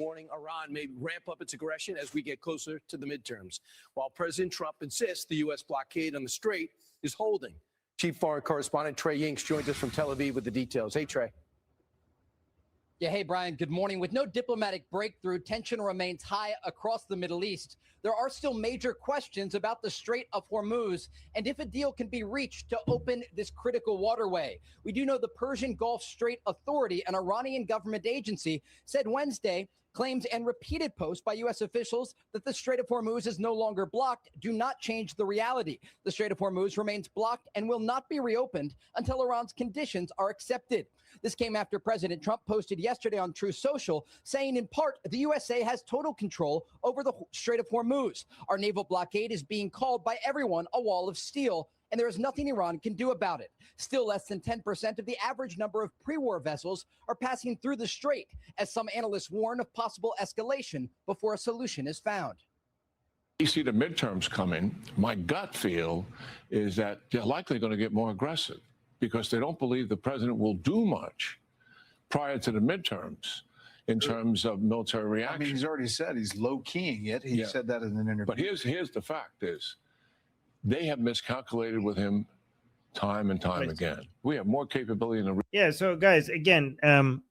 warning Iran may ramp up its aggression as we get closer to the midterms, while President Trump insists the U.S. blockade on the Strait is holding. Chief Foreign Correspondent Trey Yingst joins us from Tel Aviv with the details. Hey, Trey. Yeah, hey, Brian, good morning. With no diplomatic breakthrough, tension remains high across the Middle East. There are still major questions about the Strait of Hormuz and if a deal can be reached to open this critical waterway. We do know the Persian Gulf Strait Authority, an Iranian government agency, said Wednesday claims and repeated posts by U.S. officials that the Strait of Hormuz is no longer blocked do not change the reality. The Strait of Hormuz remains blocked and will not be reopened until Iran's conditions are accepted. This came after President Trump posted yesterday on Truth Social, saying in part, the USA has total control over the Strait of Hormuz. Our naval blockade is being called by everyone a wall of steel, and there is nothing Iran can do about it. Still, less than 10% of the average number of pre-war vessels are passing through the strait, as some analysts warn of possible escalation before a solution is found. You see the midterms coming. My gut feel is that they're likely going to get more aggressive because they don't believe the president will do much prior to the midterms in terms of military reaction. I mean, he's already said he's low-keying it. He said that in an interview. But here's the fact is, they have miscalculated with him time and time again. We have more capability in the... Yeah, so guys, again, I'm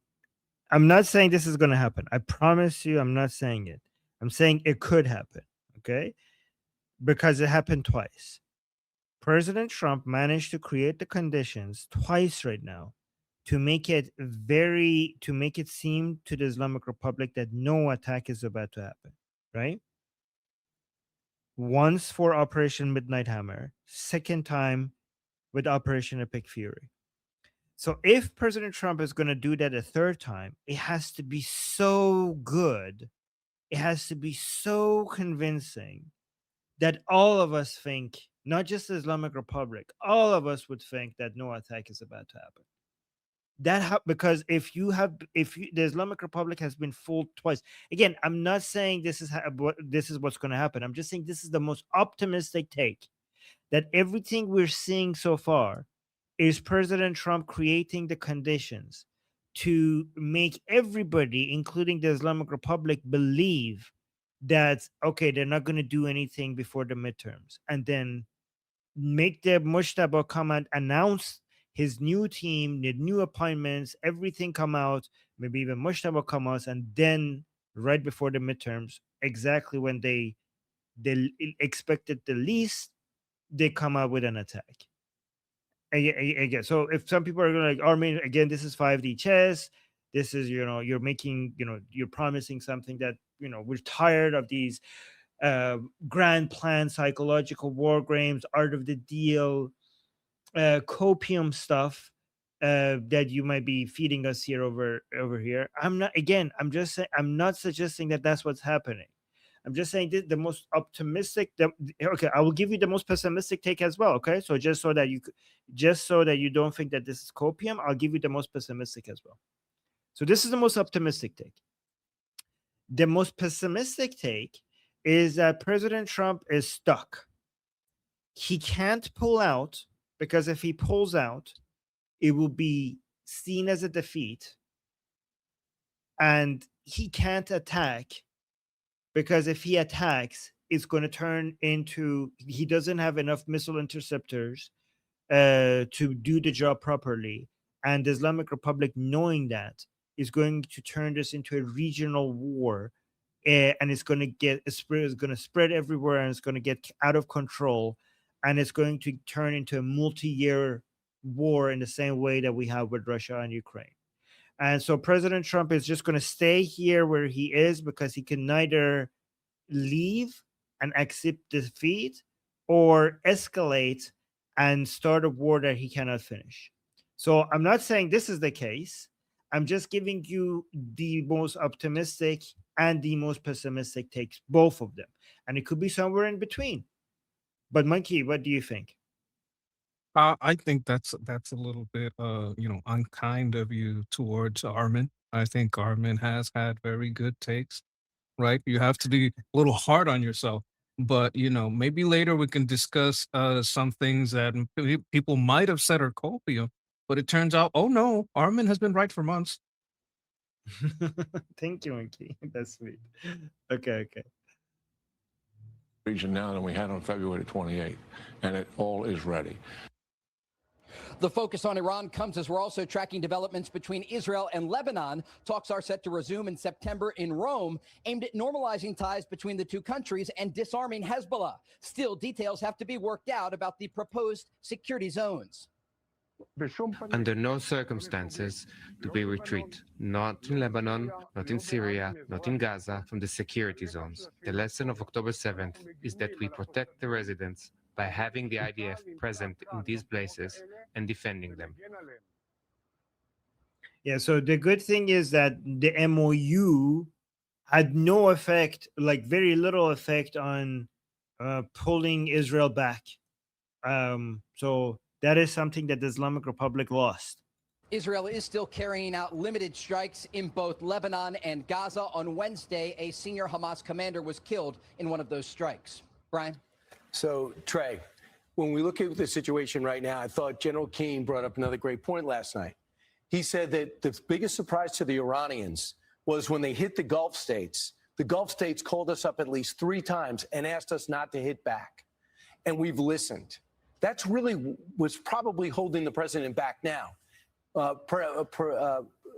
not saying this is going to happen. I promise you I'm not saying it. I'm saying it could happen, okay? Because it happened twice. President Trump managed to create the conditions twice right now to make it seem to the Islamic Republic that no attack is about to happen, right? Once for Operation Midnight Hammer, second time with Operation Epic Fury. So if President Trump is going to do that a third time, it has to be so good, it has to be so convincing that all of us think, not just the Islamic Republic, all of us would think that no attack is about to happen. Because if the Islamic Republic has been fooled twice, again, I'm not saying this is what's going to happen. I'm just saying this is the most optimistic take, that everything we're seeing so far is President Trump creating the conditions to make everybody, including the Islamic Republic, believe that, okay, they're not going to do anything before the midterms, and then make the Mujtaba come and announce his new team, the new appointments, everything come out, maybe even Mujtaba come out, and then right before the midterms, exactly when they expected the least, they come out with an attack. Again, so if some people are going to Armin, again, this is 5D chess. This is, you're making, you're promising something that, we're tired of these grand plan, psychological war games, art of the deal, copium stuff that you might be feeding us here over here. I'm just saying, I'm not suggesting that that's what's happening. I'm just saying the most optimistic. Okay, I will give you the most pessimistic take as well. Okay, so just so that you don't think that this is copium, I'll give you the most pessimistic as well. So this is the most optimistic take. The most pessimistic take is that President Trump is stuck. He can't pull out, because if he pulls out, it will be seen as a defeat. And he can't attack, because if he attacks, it's going to turn into, he doesn't have enough missile interceptors to do the job properly. And the Islamic Republic, knowing that, is going to turn this into a regional war, and it's going to spread everywhere, and it's going to get out of control, and it's going to turn into a multi-year war in the same way that we have with Russia and Ukraine. And so President Trump is just going to stay here where he is, because he can neither leave and accept defeat or escalate and start a war that he cannot finish. So I'm not saying this is the case. I'm just giving you the most optimistic and the most pessimistic takes, both of them. And it could be somewhere in between. But Monkey, what do you think? I think that's a little bit, unkind of you towards Armin. I think Armin has had very good takes, right? You have to be a little hard on yourself. But, maybe later we can discuss some things that people might have said are copium, but it turns out, oh no, Armin has been right for months. Thank you, Monkey. That's sweet. Okay. Region now than we had on February 28th, and it all is ready. The focus on Iran comes as we're also tracking developments between Israel and Lebanon. Talks are set to resume in September in Rome, aimed at normalizing ties between the two countries and disarming Hezbollah. Still, details have to be worked out about the proposed security zones. Under no circumstances do we retreat, not in Lebanon, not in Syria, not in Gaza, from the security zones. The lesson of October 7th is that we protect the residents by having the IDF present in these places and defending them. Yeah, so the good thing is that the MOU had no effect, like very little effect on pulling Israel back. So that is something that the Islamic Republic lost. Israel is still carrying out limited strikes in both Lebanon and Gaza. On Wednesday, a senior Hamas commander was killed in one of those strikes. Brian? So, Trey, when we look at the situation right now, I thought General Keane brought up another great point last night. He said that the biggest surprise to the Iranians was when they hit the Gulf states called us up at least 3 times and asked us not to hit back. And we've listened. That's really what's probably holding the president back now.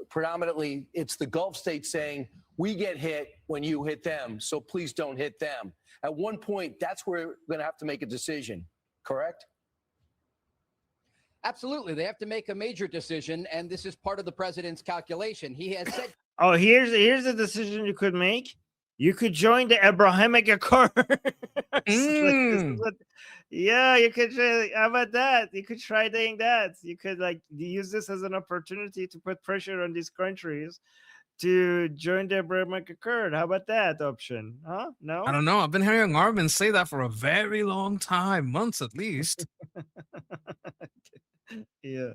Predominantly, it's the Gulf states saying, we get hit when you hit them, so please don't hit them. At one point, that's where we're going to have to make a decision, correct? Absolutely. They have to make a major decision, and this is part of the president's calculation. He has said... Oh, here's a decision you could make. You could join the Abrahamic Accord. Yeah, you could try. How about that? You could try doing that. You could use this as an opportunity to put pressure on these countries to join the Abrahamic Accord. How about that option? Huh? No? I don't know. I've been hearing Armin say that for a very long time, months at least. Yeah.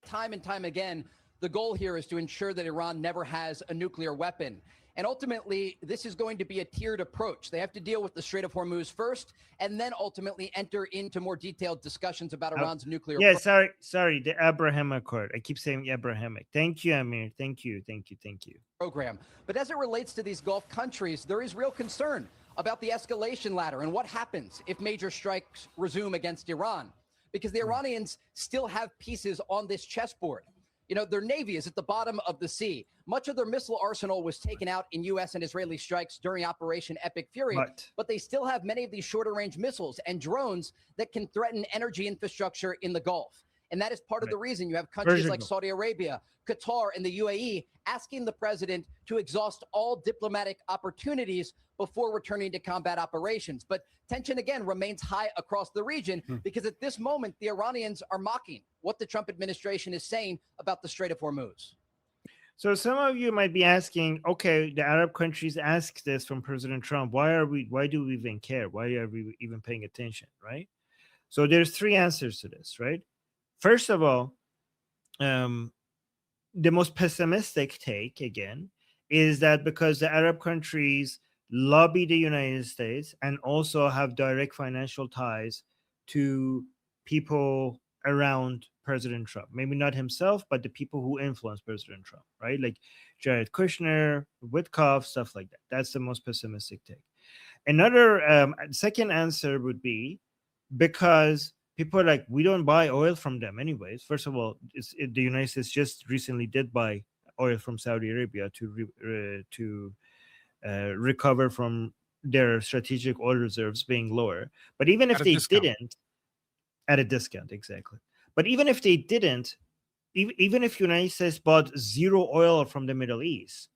Time and time again, the goal here is to ensure that Iran never has a nuclear weapon. And ultimately, this is going to be a tiered approach. They have to deal with the Strait of Hormuz first, and then ultimately enter into more detailed discussions about Iran's nuclear program. Sorry, the Abraham Accord. I keep saying Abrahamic. Thank you, Amir. Thank you. Program. But as it relates to these Gulf countries, there is real concern about the escalation ladder and what happens if major strikes resume against Iran. Because the Iranians still have pieces on this chessboard. You know, their navy is at the bottom of the sea. Much of their missile arsenal was taken out in U.S. and Israeli strikes during Operation Epic Fury, but they still have many of these shorter-range missiles and drones that can threaten energy infrastructure in the Gulf. And that is part of the reason you have countries like Saudi Arabia, Qatar, and the UAE asking the president to exhaust all diplomatic opportunities before returning to combat operations. But tension, again, remains high across the region because at this moment, the Iranians are mocking what the Trump administration is saying about the Strait of Hormuz. So some of you might be asking, okay, the Arab countries asked this from President Trump. Why do we even care? Why are we even paying attention, right? So there's 3 answers to this, right? First of all, the most pessimistic take, again, is that because the Arab countries lobby the United States and also have direct financial ties to people around President Trump, maybe not himself, but the people who influence President Trump, right? Like Jared Kushner, Witkoff, stuff like that. That's the most pessimistic take. Another second answer would be because people are like, we don't buy oil from them anyways. First of all, the United States just recently did buy oil from Saudi Arabia to recover from their strategic oil reserves being lower. But even if they didn't, at a discount, exactly. But even if they didn't, even if United States bought zero oil from the Middle East,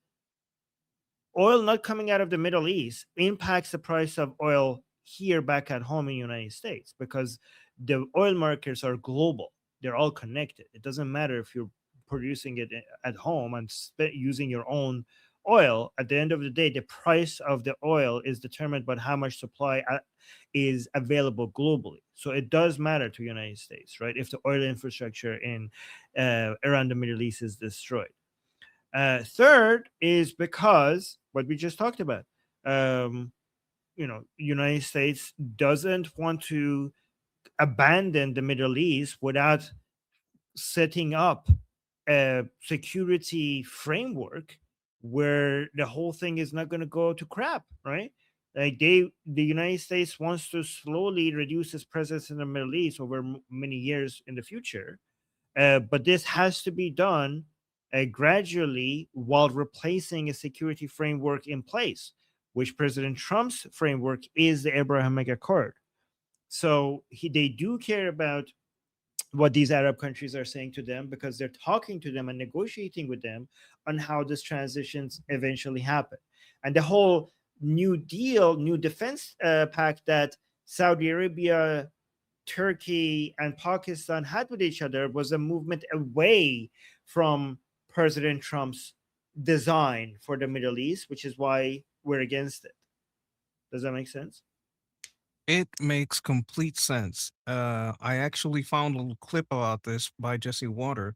oil not coming out of the Middle East impacts the price of oil here back at home in the United States because the oil markets are global. They're all connected. It doesn't matter if you're producing it at home and using your own oil. At the end of the day, the price of the oil is determined by how much supply is available globally. So it does matter to the United States, right? If the oil infrastructure in around the Middle East is destroyed. Third is because what we just talked about. United States doesn't want to abandon the Middle East without setting up a security framework where the whole thing is not going to go to crap, right? Like the United States wants to slowly reduce its presence in the Middle East over many years in the future, but this has to be done gradually while replacing a security framework in place, which President Trump's framework is the Abrahamic Accord. So they do care about what these Arab countries are saying to them, because they're talking to them and negotiating with them on how this transitions eventually happen. And the whole New Deal, new defense pact that Saudi Arabia, Turkey, and Pakistan had with each other was a movement away from President Trump's design for the Middle East, which is why we're against it. Does that make sense? It makes complete sense. I actually found a little clip about this by Jesse Waters,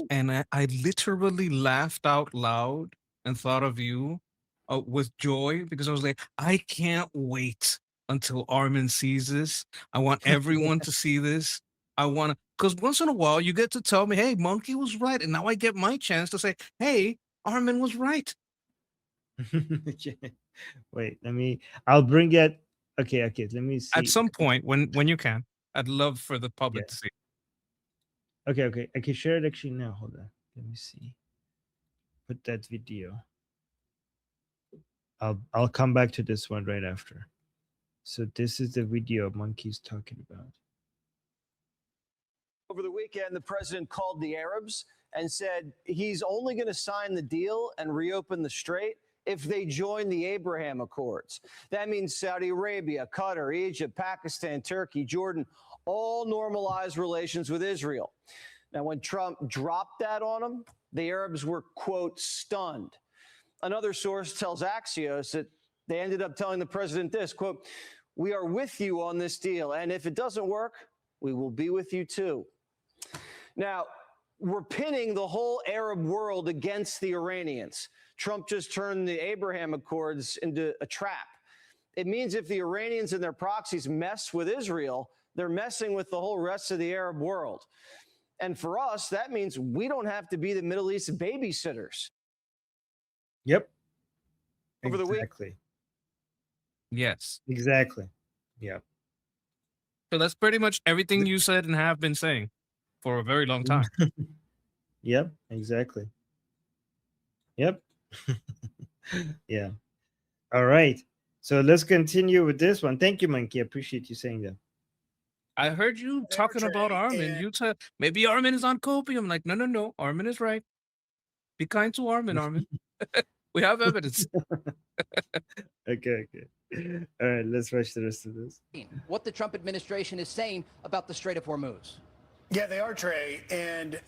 and I literally laughed out loud and thought of you with joy, because I was like, I can't wait until Armin sees this. I want everyone to see this. I want to, because once in a while you get to tell me, hey, Monkey was right. And now I get my chance to say, hey, Armin was right. Wait, I'll bring it. Okay, let me see. At some point, when you can, I'd love for the public to see. Okay, I can share it actually now. Hold on, let me see. Put that video. I'll come back to this one right after. So this is the video Monkey's talking about. Over the weekend, the president called the Arabs and said he's only going to sign the deal and reopen the strait if they join the Abraham Accords. That means Saudi Arabia, Qatar, Egypt, Pakistan, Turkey, Jordan, all normalize relations with Israel. Now, when Trump dropped that on them, the Arabs were, quote, stunned. Another source tells Axios that they ended up telling the president this, quote, we are with you on this deal, and if it doesn't work, we will be with you too. Now, we're pinning the whole Arab world against the Iranians. Trump just turned the Abraham Accords into a trap. It means if the Iranians and their proxies mess with Israel, they're messing with the whole rest of the Arab world. And for us, that means we don't have to be the Middle East babysitters. Yep. Over the week. Exactly. Yes. Exactly. Yeah. So that's pretty much everything you said and have been saying for a very long time. Yep, exactly. Yep. Yeah. All right. So let's continue with this one. Thank you, Monkey. I appreciate you saying that. I heard you talking about Armin. You said maybe Armin is on copium. I'm like, no. Armin is right. Be kind to Armin, Armin. We have evidence. Okay. All right, let's watch the rest of this. What the Trump administration is saying about the Strait of Hormuz. Yeah, they are, Trey. And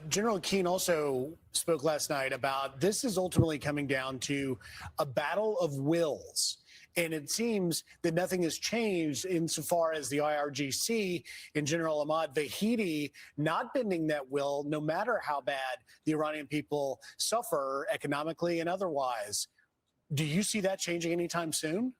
General Keane also spoke last night about this is ultimately coming down to a battle of wills. And it seems that nothing has changed insofar as the IRGC and General Ahmad Vahidi not bending that will, no matter how bad the Iranian people suffer economically and otherwise. Do you see that changing anytime soon?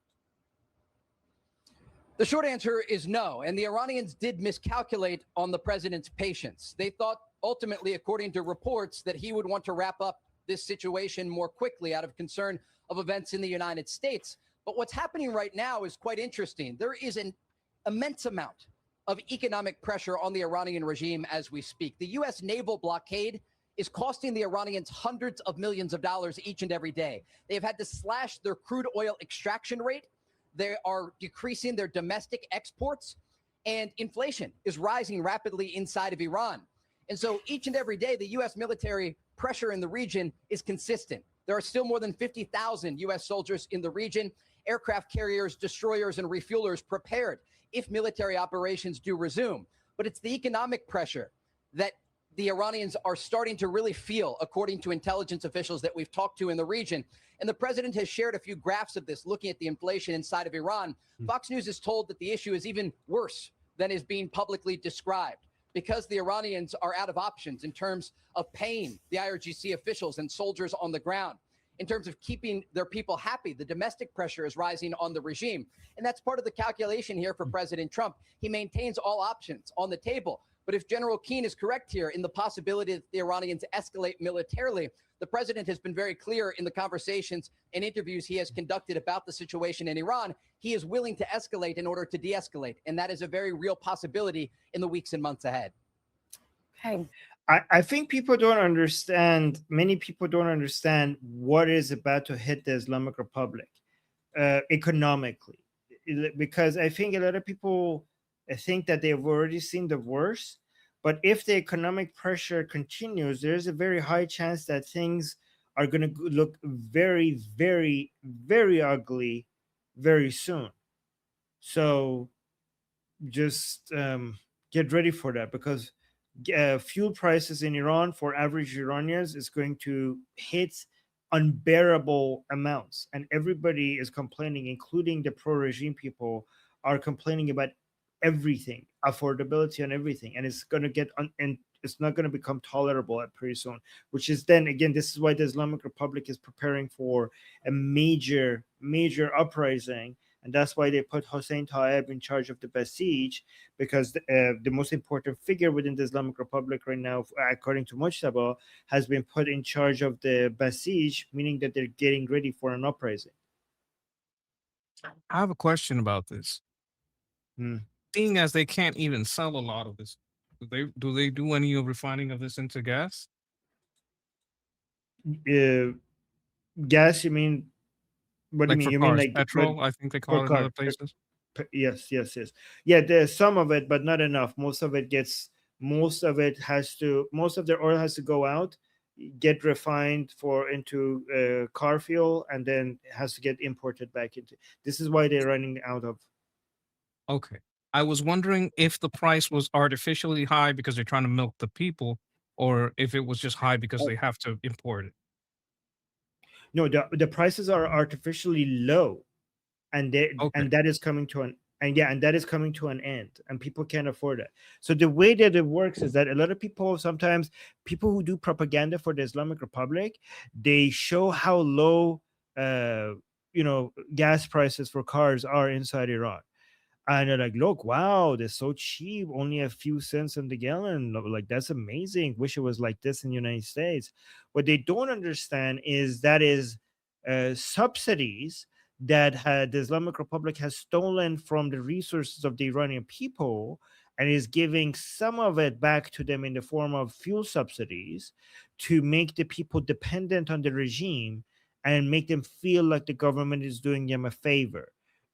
The short answer is no. And the Iranians did miscalculate on the president's patience. They thought ultimately, according to reports, that he would want to wrap up this situation more quickly out of concern of events in the United States. But what's happening right now is quite interesting. There is an immense amount of economic pressure on the Iranian regime as we speak. The U.S. naval blockade is costing the Iranians hundreds of millions of dollars each and every day. They have had to slash their crude oil extraction rate. They are decreasing their domestic exports, and inflation is rising rapidly inside of Iran. And so each and every day, the U.S. military pressure in the region is consistent. There are still more than 50,000 U.S. soldiers in the region, aircraft carriers, destroyers, and refuelers prepared if military operations do resume. But it's the economic pressure that the Iranians are starting to really feel, according to intelligence officials that we've talked to in the region. And the president has shared a few graphs of this, looking at the inflation inside of Iran. Fox News is told that the issue is even worse than is being publicly described, because the Iranians are out of options in terms of paying the IRGC officials and soldiers on the ground. In terms of keeping their people happy, the domestic pressure is rising on the regime. And that's part of the calculation here for President Trump. He maintains all options on the table, But if General Keane is correct here in the possibility that the Iranians escalate militarily, the president has been very clear in the conversations and interviews he has conducted about the situation in Iran. He is willing to escalate in order to de-escalate. And that is a very real possibility in the weeks and months ahead. Okay. I think people don't understand, many people don't understand what is about to hit the Islamic Republic economically. Because I think a lot of people think that they've already seen the worst. But if the economic pressure continues, there's a very high chance that things are going to look very, very, very ugly very soon. So just get ready for that, because fuel prices in Iran for average Iranians is going to hit unbearable amounts. And everybody is complaining, including the pro-regime people are complaining about everything, affordability and everything. And it's going to get, and it's not going to become tolerable pretty soon, which is then, again, this is why the Islamic Republic is preparing for a major, major uprising. And that's why they put Hossein Taeb in charge of the Basij, because the most important figure within the Islamic Republic right now, according to Mujtaba, has been put in charge of the Basij, meaning that they're getting ready for an uprising. I have a question about this. Seeing as they can't even sell a lot of this, do they do any refining of this into gas? Gas, you mean? What do you mean? You mean like petrol? I think they call it in other places. Yes. Yeah, there's some of it, but not enough. Most of the oil has to go out, get refined into car fuel, and then it has to get imported back into. This is why they're running out of. Okay. I was wondering if the price was artificially high because they're trying to milk the people, or if it was just high because they have to import it. No, the prices are artificially low, and that is coming to an end, and people can't afford it. So the way that it works is that a lot of people, sometimes people who do propaganda for the Islamic Republic, they show how low gas prices for cars are inside Iran. And they're like, look, wow, they're so cheap, only a few cents on the gallon. Like, that's amazing. Wish it was like this in the United States. What they don't understand is that is subsidies that the Islamic Republic has stolen from the resources of the Iranian people, and is giving some of it back to them in the form of fuel subsidies to make the people dependent on the regime and make them feel like the government is doing them a favor,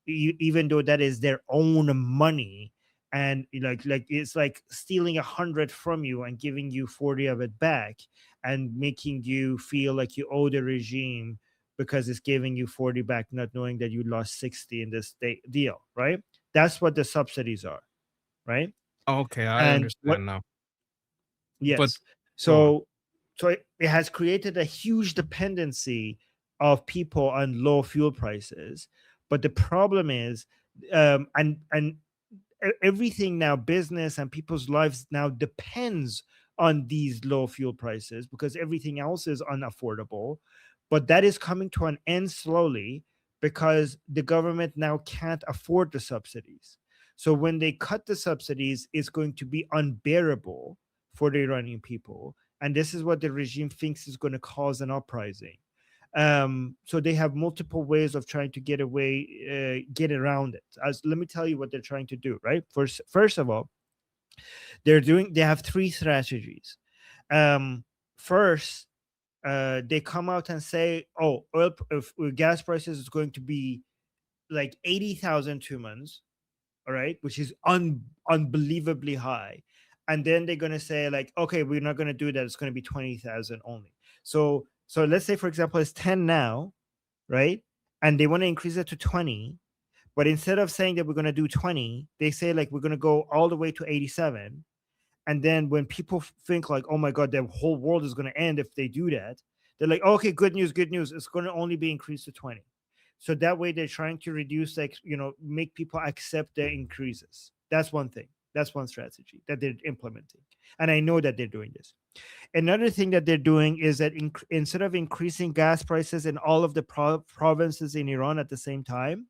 even though that is their own money. And like it's like stealing 100 from you and giving you 40 of it back, and making you feel like you owe the regime because it's giving you 40 back, not knowing that you lost 60 in this deal, right? That's what the subsidies are, right? Okay, I understand now. Yes. But so it has created a huge dependency of people on low fuel prices. But the problem is, and everything now, business and people's lives now depends on these low fuel prices, because everything else is unaffordable. But that is coming to an end slowly, because the government now can't afford the subsidies. So when they cut the subsidies, it's going to be unbearable for the Iranian people. And this is what the regime thinks is going to cause an uprising. So they have multiple ways of trying to get around it. Let me tell you what they're trying to do, right? First of all, they have three strategies. First, they come out and say, gas prices is going to be like 80,000 2 months, all right, which is unbelievably high. And then they're going to say, like, okay, we're not going to do that. It's going to be 20,000 only. So let's say, for example, it's 10 now, right? And they want to increase it to 20. But instead of saying that we're going to do 20, they say, like, we're going to go all the way to 87. And then when people think like, oh my God, the whole world is going to end if they do that, they're like, okay, good news. It's going to only be increased to 20. So that way they're trying to reduce, make people accept the increases. That's one thing. That's one strategy that they're implementing. And I know that they're doing this. Another thing that they're doing is that instead of increasing gas prices in all of the provinces in Iran at the same time,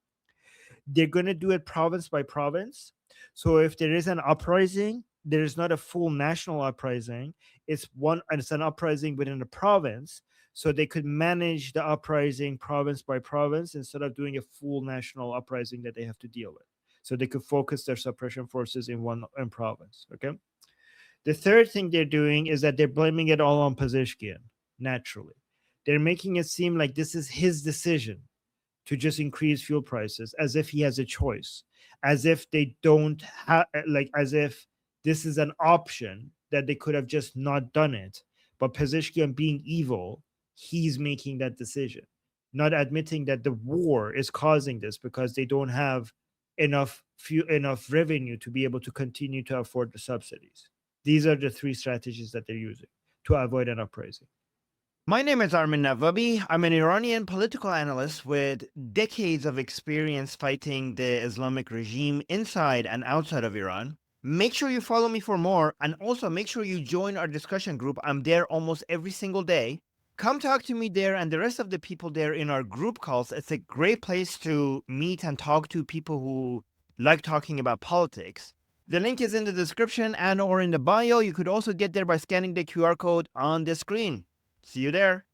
they're going to do it province by province. So if there is an uprising, there's not a full national uprising. It's an uprising within a province, so they could manage the uprising province by province instead of doing a full national uprising that they have to deal with. So they could focus their suppression forces in one province. Okay. The third thing they're doing is that they're blaming it all on Pezeshkian. Naturally, they're making it seem like this is his decision to just increase fuel prices, as if he has a choice, as if they don't have, like, as if this is an option that they could have just not done it. But Pezeshkian, being evil, he's making that decision, not admitting that the war is causing this because they don't have enough revenue to be able to continue to afford the subsidies. These are the three strategies that they're using to avoid an uprising. My name is Armin Navabi. I'm an Iranian political analyst with decades of experience fighting the Islamic regime inside and outside of Iran. Make sure you follow me for more, and also make sure you join our discussion group. I'm there almost every single day. Come talk to me there and the rest of the people there in our group calls. It's a great place to meet and talk to people who like talking about politics. The link is in the description and or in the bio. You could also get there by scanning the QR code on the screen. See you there.